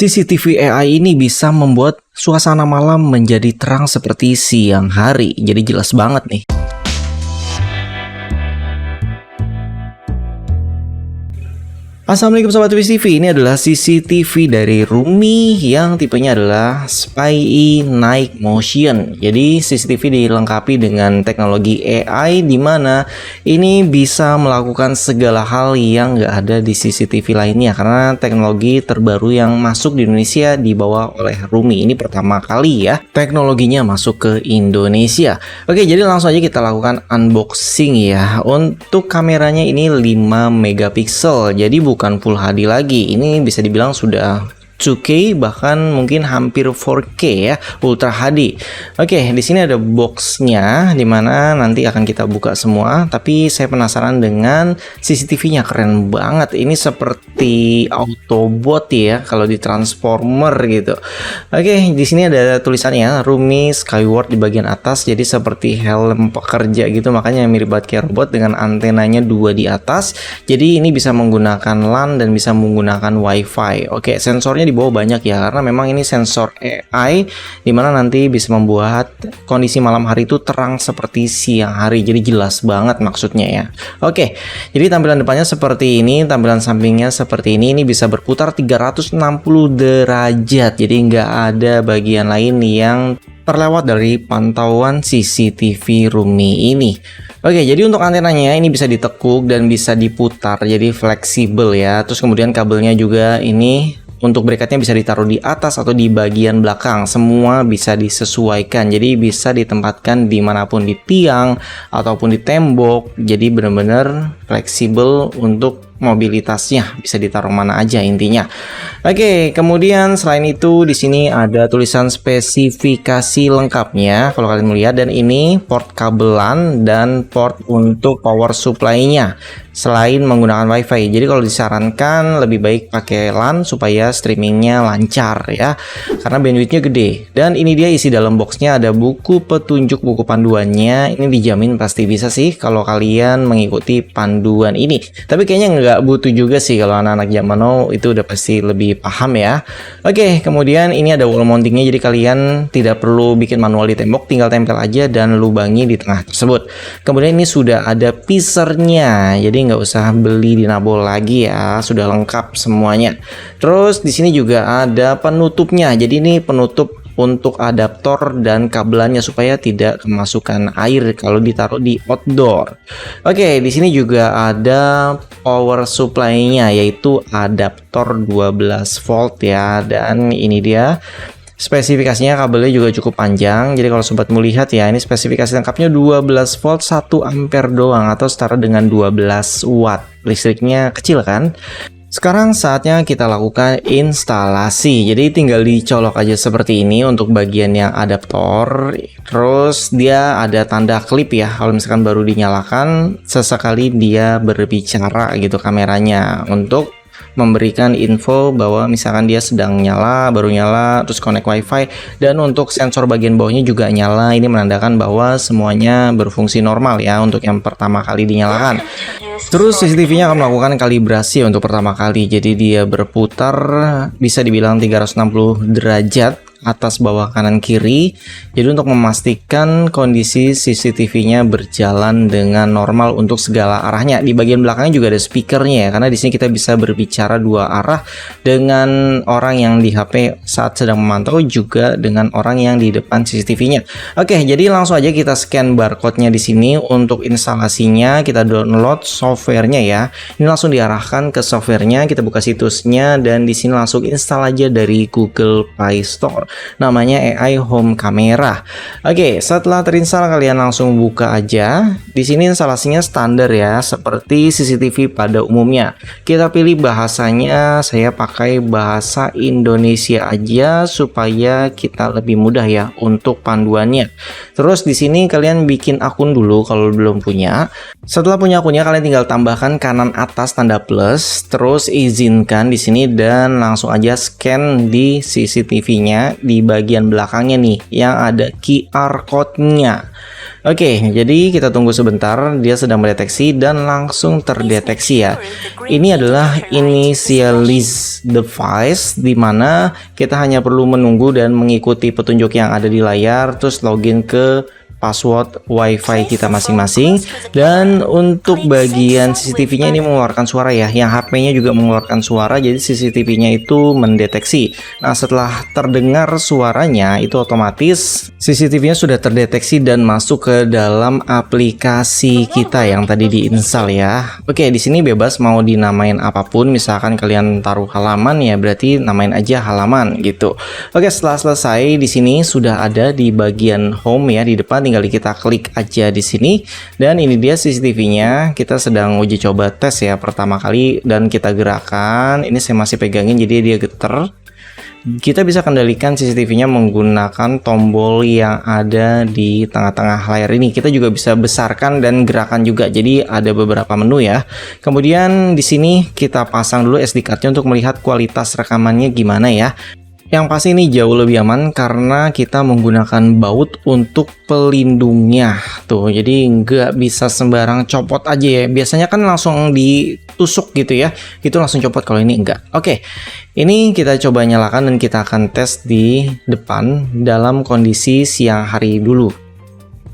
CCTV AI ini bisa membuat suasana malam menjadi terang seperti siang hari. Jadi jelas banget nih. Assalamualaikum Sobat Twist TV, ini adalah CCTV dari Rumi yang tipenya adalah Spy Night Motion. Jadi CCTV dilengkapi dengan teknologi AI di mana ini bisa melakukan segala hal yang nggak ada di CCTV lainnya karena teknologi terbaru yang masuk di Indonesia dibawa oleh Rumi. Ini pertama kali ya teknologinya masuk ke Indonesia. Oke, jadi langsung aja kita lakukan unboxing ya. Untuk kameranya ini 5 megapiksel. Jadi bukan Full HD lagi, ini bisa dibilang sudah 2K bahkan mungkin hampir 4K ya, Ultra HD. Oke, di sini ada boxnya dimana nanti akan kita buka semua. Tapi saya penasaran dengan CCTV-nya, keren banget. Ini seperti Autobot ya, kalau di Transformer gitu. Oke, di sini ada tulisannya Rumi Skyward di bagian atas. Jadi seperti helm pekerja gitu, makanya mirip banget kayak robot dengan antenanya 2 di atas. Jadi ini bisa menggunakan LAN dan bisa menggunakan WiFi. Oke, sensornya di bawah banyak ya, karena memang ini sensor AI dimana nanti bisa membuat kondisi malam hari itu terang seperti siang hari. Jadi jelas banget maksudnya ya. Oke, jadi tampilan depannya seperti ini, tampilan sampingnya seperti ini. Ini bisa berputar 360 derajat, jadi nggak ada bagian lain yang terlewat dari pantauan CCTV Rumi ini. Oke, jadi untuk antenanya ini bisa ditekuk dan bisa diputar, jadi fleksibel ya. Terus kemudian kabelnya juga ini untuk bracketnya bisa ditaruh di atas atau di bagian belakang, semua bisa disesuaikan. Jadi bisa ditempatkan dimanapun, di tiang ataupun di tembok. Jadi benar-benar fleksibel untuk mobilitasnya, bisa ditaruh mana aja intinya. Oke, kemudian selain itu di sini ada tulisan spesifikasi lengkapnya kalau kalian melihat, dan ini port kabelan dan port untuk power supply-nya selain menggunakan WiFi. Jadi kalau disarankan lebih baik pakai LAN supaya streamingnya lancar ya, karena bandwidthnya gede. Dan ini dia isi dalam boxnya, ada buku petunjuk, buku panduannya. Ini dijamin pasti bisa sih kalau kalian mengikuti panduan ini. Tapi kayaknya nggak butuh juga sih, kalau anak-anak zaman now itu udah pasti lebih paham ya. Oke, kemudian ini ada wall mountingnya, jadi kalian tidak perlu bikin manual di tembok, tinggal tempel aja dan lubangi di tengah tersebut. Kemudian ini sudah ada pisernya, jadi nggak usah beli di Nabol lagi ya, sudah lengkap semuanya. Terus di sini juga ada penutupnya, jadi ini penutup untuk adaptor dan kabelannya supaya tidak kemasukan air kalau ditaruh di outdoor. Oke, di sini juga ada power supply-nya, yaitu adaptor 12 volt ya, dan ini dia spesifikasinya. Kabelnya juga cukup panjang. Jadi kalau sobat mau lihat ya, ini spesifikasi lengkapnya 12 volt 1 ampere doang, atau setara dengan 12 watt. Listriknya kecil kan? Sekarang saatnya kita lakukan instalasi. Jadi tinggal dicolok aja seperti ini untuk bagian yang adaptor. Terus dia ada tanda klip ya, kalau misalkan baru dinyalakan sesekali dia berbicara gitu kameranya untuk memberikan info bahwa misalkan dia sedang nyala, baru nyala, terus connect WiFi. Dan untuk sensor bagian bawahnya juga nyala. Ini menandakan bahwa semuanya berfungsi normal ya untuk yang pertama kali dinyalakan. Terus CCTV-nya akan melakukan kalibrasi untuk pertama kali. Jadi dia berputar bisa dibilang 360 derajat, atas, bawah, kanan, kiri. Jadi untuk memastikan kondisi CCTV-nya berjalan dengan normal untuk segala arahnya. Di bagian belakangnya juga ada speakernya ya, karena di sini kita bisa berbicara 2 arah dengan orang yang di HP saat sedang memantau, juga dengan orang yang di depan CCTV-nya. Oke, jadi langsung aja kita scan barcode-nya di sini. Untuk instalasinya kita download software-nya ya. Ini langsung diarahkan ke software-nya, kita buka situsnya dan di sini langsung install aja dari Google Play Store. Namanya AI Home Camera. Oke, setelah terinstall kalian langsung buka aja. Di sini instalasinya standar ya, seperti CCTV pada umumnya. Kita pilih bahasanya, saya pakai bahasa Indonesia aja supaya kita lebih mudah ya untuk panduannya. Terus di sini kalian bikin akun dulu kalau belum punya. Setelah punya akunnya kalian tinggal tambahkan kanan atas tanda plus, terus izinkan di sini dan langsung aja scan di CCTV-nya di bagian belakangnya nih yang ada QR code-nya. Oke, jadi kita tunggu sebentar, dia sedang mendeteksi dan langsung terdeteksi ya. Ini adalah initialize device di mana kita hanya perlu menunggu dan mengikuti petunjuk yang ada di layar, terus login ke password WiFi kita masing-masing. Dan untuk bagian CCTV-nya ini mengeluarkan suara ya, yang HP-nya juga mengeluarkan suara, jadi CCTV-nya itu mendeteksi. Nah, setelah terdengar suaranya itu otomatis CCTV-nya sudah terdeteksi dan masuk ke dalam aplikasi kita yang tadi diinstal ya. Oke, di sini bebas mau dinamain apapun, misalkan kalian taruh halaman ya berarti namain aja halaman gitu. Oke, setelah selesai di sini sudah ada di bagian home ya di depan, tinggal kita klik aja di sini dan ini dia CCTV-nya. Kita sedang uji coba tes ya pertama kali dan kita gerakan. Ini saya masih pegangin jadi dia getar. Kita bisa kendalikan CCTV-nya menggunakan tombol yang ada di tengah-tengah layar ini. Kita juga bisa besarkan dan gerakan juga. Jadi ada beberapa menu ya. Kemudian di sini kita pasang dulu SD card-nya untuk melihat kualitas rekamannya gimana ya. Yang pasti ini jauh lebih aman karena kita menggunakan baut untuk pelindungnya tuh, jadi nggak bisa sembarang copot aja ya. Biasanya kan langsung ditusuk gitu ya, itu langsung copot, kalau ini enggak. Oke, ini kita coba nyalakan dan kita akan tes di depan dalam kondisi siang hari dulu.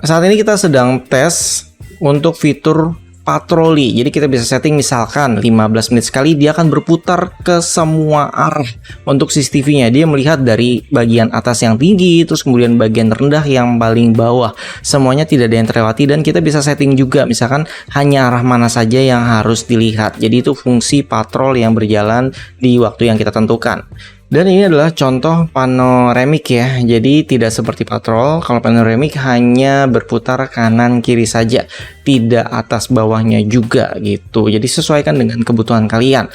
Saat ini kita sedang tes untuk fitur patroli. Jadi kita bisa setting misalkan 15 menit sekali dia akan berputar ke semua arah. Untuk CCTV-nya dia melihat dari bagian atas yang tinggi, terus kemudian bagian rendah yang paling bawah. Semuanya tidak ada yang terlewati dan kita bisa setting juga misalkan hanya arah mana saja yang harus dilihat. Jadi itu fungsi patrol yang berjalan di waktu yang kita tentukan. Dan ini adalah contoh panoramik ya, jadi tidak seperti patrol. Kalau panoramik hanya berputar kanan kiri saja, tidak atas bawahnya juga gitu. Jadi sesuaikan dengan kebutuhan kalian.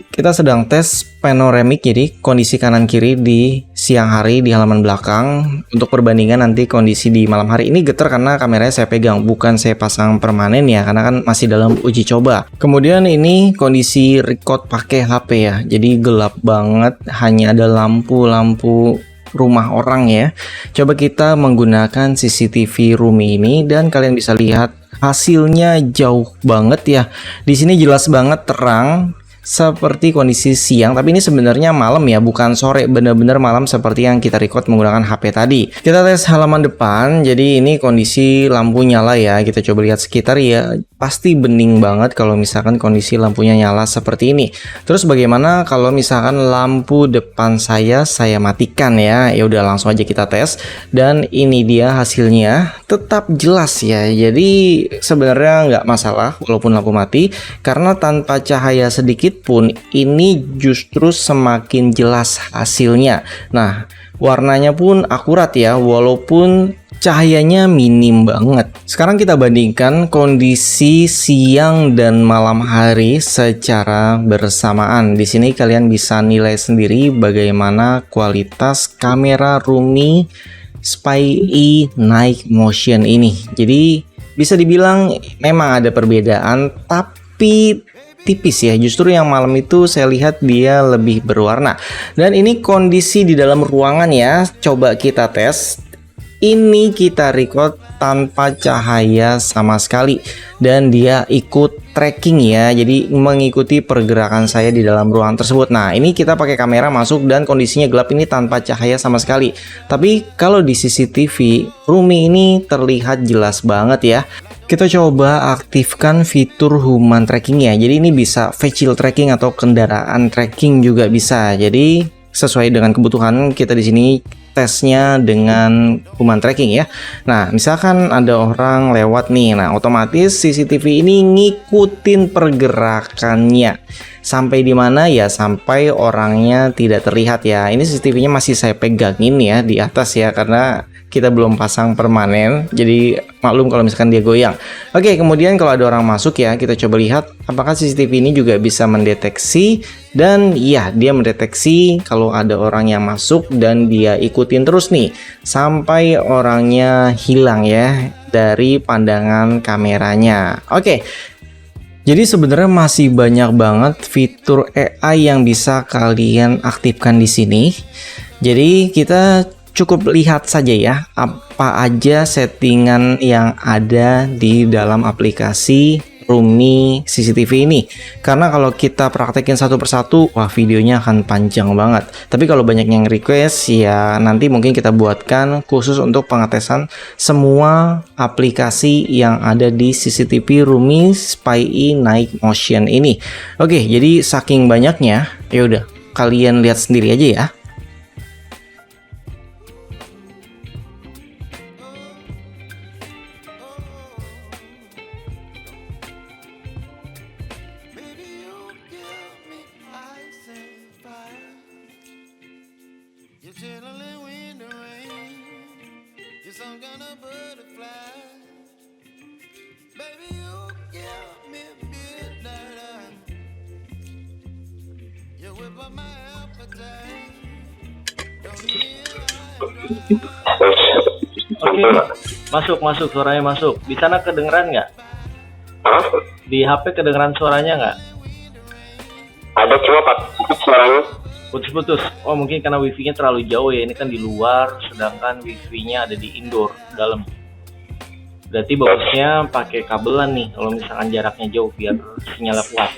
Kita sedang tes panoramik, jadi kondisi kanan kiri di siang hari di halaman belakang. Untuk perbandingan nanti kondisi di malam hari. Ini getar karena kameranya saya pegang, bukan saya pasang permanen ya, karena kan masih dalam uji coba. Kemudian ini kondisi record pakai HP ya, jadi gelap banget, hanya ada lampu-lampu rumah orang ya. Coba kita menggunakan CCTV room ini dan kalian bisa lihat hasilnya jauh banget ya. Di sini jelas banget terang seperti kondisi siang, tapi ini sebenarnya malam ya, bukan sore, bener-bener malam seperti yang kita record menggunakan HP tadi. Kita tes halaman depan, jadi ini kondisi lampu nyala ya, kita coba lihat sekitar ya, pasti bening banget kalau misalkan kondisi lampunya nyala seperti ini. Terus bagaimana kalau misalkan lampu depan saya matikan ya? Ya udah langsung aja kita tes dan ini dia hasilnya, tetap jelas ya. Jadi sebenarnya nggak masalah walaupun lampu mati, karena tanpa cahaya sedikit pun ini justru semakin jelas hasilnya. Nah, warnanya pun akurat ya, walaupun cahayanya minim banget. Sekarang kita bandingkan kondisi siang dan malam hari secara bersamaan. Di sini kalian bisa nilai sendiri bagaimana kualitas kamera Rumi Spy Night Motion ini. Jadi bisa dibilang memang ada perbedaan, tapi tipis ya. Justru yang malam itu saya lihat dia lebih berwarna. Dan ini kondisi di dalam ruangan ya. Coba kita tes. Ini kita record tanpa cahaya sama sekali dan dia ikut tracking ya, jadi mengikuti pergerakan saya di dalam ruangan tersebut. Nah, ini kita pakai kamera masuk dan kondisinya gelap, ini tanpa cahaya sama sekali. Tapi kalau di CCTV Rumi ini terlihat jelas banget ya. Kita coba aktifkan fitur human tracking ya. Jadi ini bisa vehicle tracking atau kendaraan tracking juga bisa. Jadi sesuai dengan kebutuhan kita di sini tesnya dengan human tracking ya. Nah, misalkan ada orang lewat nih, nah otomatis CCTV ini ngikutin pergerakannya sampai di mana ya, sampai orangnya tidak terlihat ya. Ini CCTV-nya masih saya pegangin ya di atas ya, karena kita belum pasang permanen, jadi maklum kalau misalkan dia goyang. Oke, kemudian kalau ada orang masuk ya, kita coba lihat apakah CCTV ini juga bisa mendeteksi. Dan ya, dia mendeteksi kalau ada orang yang masuk dan dia ikutin terus nih sampai orangnya hilang ya dari pandangan kameranya. Oke, jadi sebenarnya masih banyak banget fitur AI yang bisa kalian aktifkan di sini. Jadi kita cukup lihat saja ya apa aja settingan yang ada di dalam aplikasi Rumi CCTV ini. Karena kalau kita praktekin satu persatu, wah videonya akan panjang banget. Tapi kalau banyak yang request, ya nanti mungkin kita buatkan khusus untuk pengetesan semua aplikasi yang ada di CCTV Rumi Spy Night Motion ini. Oke, jadi saking banyaknya, ya udah kalian lihat sendiri aja ya. Oke, masuk suaranya masuk. Di sana kedengeran nggak? Di HP kedengeran suaranya nggak? Ada, cuma putus suaranya. Putus-putus. Oh mungkin karena wifi-nya terlalu jauh ya. Ini kan di luar, sedangkan wifi-nya ada di indoor, dalam. Berarti bagusnya pakai kabelan nih kalau misalkan jaraknya jauh biar sinyalnya kuat.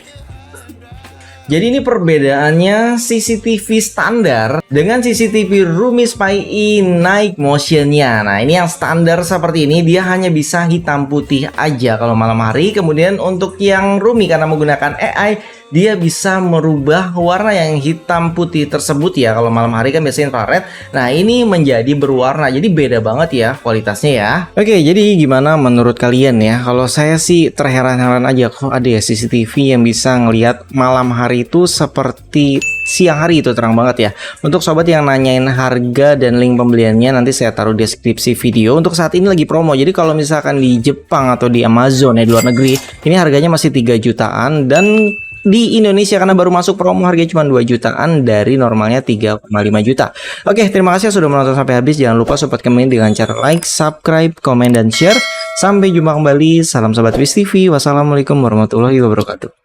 Jadi ini perbedaannya CCTV standar dengan CCTV Rumi Spy Night Motion-nya. Nah ini yang standar seperti ini, dia hanya bisa hitam putih aja kalau malam hari. Kemudian untuk yang Rumi karena menggunakan AI, dia bisa merubah warna yang hitam putih tersebut ya. Kalau malam hari kan biasanya infrared. Nah ini menjadi berwarna, jadi beda banget ya kualitasnya ya. Oke, jadi gimana menurut kalian ya? Kalau saya sih terheran-heran aja kok ada ya CCTV yang bisa ngelihat malam hari itu seperti siang hari, itu terang banget ya. Untuk sobat yang nanyain harga dan link pembeliannya, nanti saya taruh deskripsi video. Untuk saat ini lagi promo, jadi kalau misalkan di Jepang atau di Amazon ya, di luar negeri, ini harganya masih 3 jutaan, dan di Indonesia karena baru masuk promo harganya cuma 2 jutaan dari normalnya 3,5 juta. Oke, terima kasih sudah menonton sampai habis. Jangan lupa sobat komen dengan cara like, subscribe, komen, dan share. Sampai jumpa kembali. Salam sobat Wish TV. Wassalamualaikum warahmatullahi wabarakatuh.